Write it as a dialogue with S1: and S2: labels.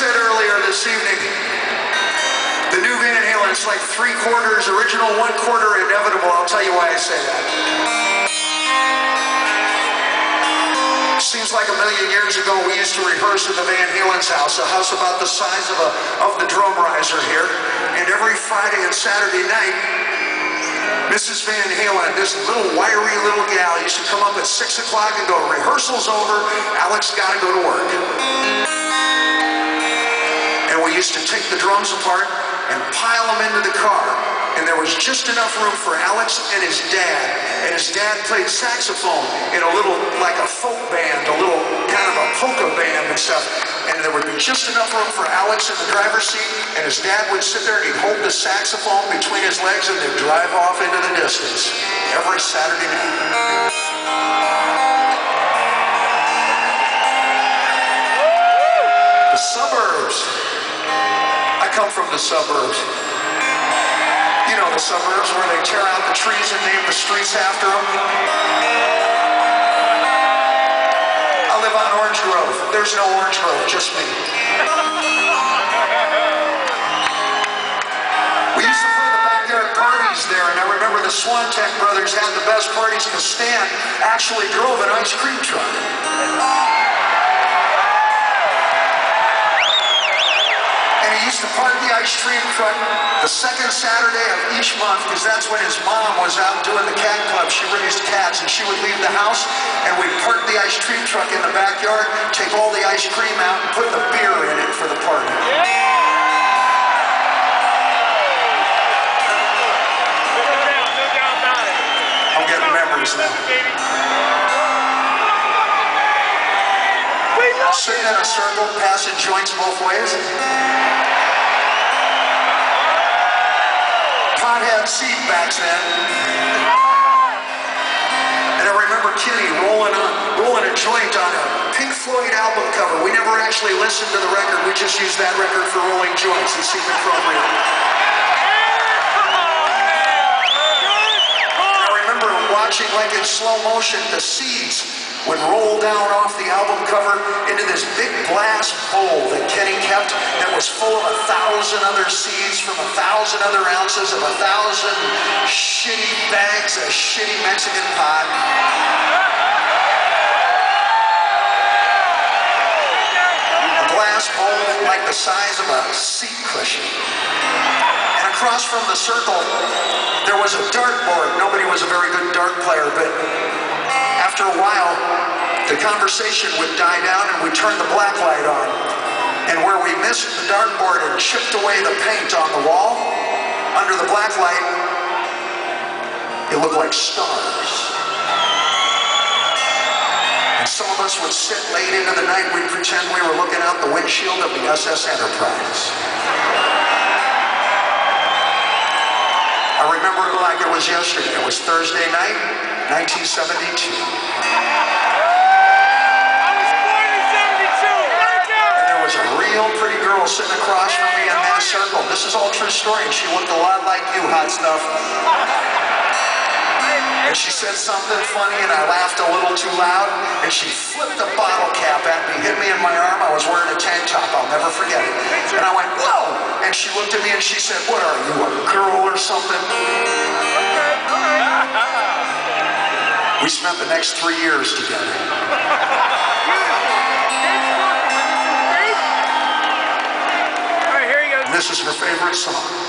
S1: said earlier this evening, the new Van Halen's like 3/4 original, 1/4 inevitable. I'll tell you why I say that. Seems like a million years ago we used to rehearse at the Van Halen's house, a house about the size of the drum riser here. And every Friday and Saturday night, Mrs. Van Halen, this little wiry little gal, used to come up at 6 o'clock and go, rehearsal's over, Alex gotta go to work. And we used to take the drums apart and pile them into the car. And there was just enough room for Alex and his dad. And his dad played saxophone in a little, like a folk band, a little kind of a polka band and stuff. And there would be just enough room for Alex in the driver's seat, and his dad would sit there and he'd hold the saxophone between his legs and they'd drive off into the distance every Saturday night. The suburbs. I come from the suburbs. You know the suburbs where they tear out the trees and name the streets after them. I live on Orange Grove. There's no Orange Grove, just me. We used to play the backyard parties there, and I remember the Swantek brothers had the best parties because Stan actually drove an ice cream truck. He used to park the ice cream truck the second Saturday of each month because that's when his mom was out doing the cat club. She raised cats, and she would leave the house, and we'd park the ice cream truck in the backyard, take all the ice cream out, and put the beer in it for the party. I'm getting memories now. Sitting in a circle, passing joints both ways. Pot had seed back then. And I remember Kitty rolling a joint on a Pink Floyd album cover. We never actually listened to the record. We just used that record for rolling joints. It seemed appropriate. I remember watching, like in slow motion, the seeds would roll down off the album cover into this big glass bowl that Kenny kept that was full of 1,000 other seeds from 1,000 other ounces of 1,000 shitty bags of shitty Mexican pot. A glass bowl like the size of a seat cushion. And across from the circle, there was a dartboard. Nobody was a very good dart player, but after a while, the conversation would die down and we'd turn the black light on. And where we missed the dartboard and chipped away the paint on the wall, under the black light, it looked like stars. And some of us would sit late into the night, we'd pretend we were looking out the windshield of the SS Enterprise. I remember it like it was yesterday. It was Thursday night, 1972. And there was a real pretty girl sitting across from me in that circle. This is all true story. And she looked a lot like you, hot stuff. And she said something funny, and I laughed a little too loud. And she flipped the bottle cap at me, hit me in my arm. I was wearing a tank top. I'll never forget it. And I went, whoa! And she looked at me and she said, what are you, a girl or something? We spent the next 3 years together. And this is her favorite song.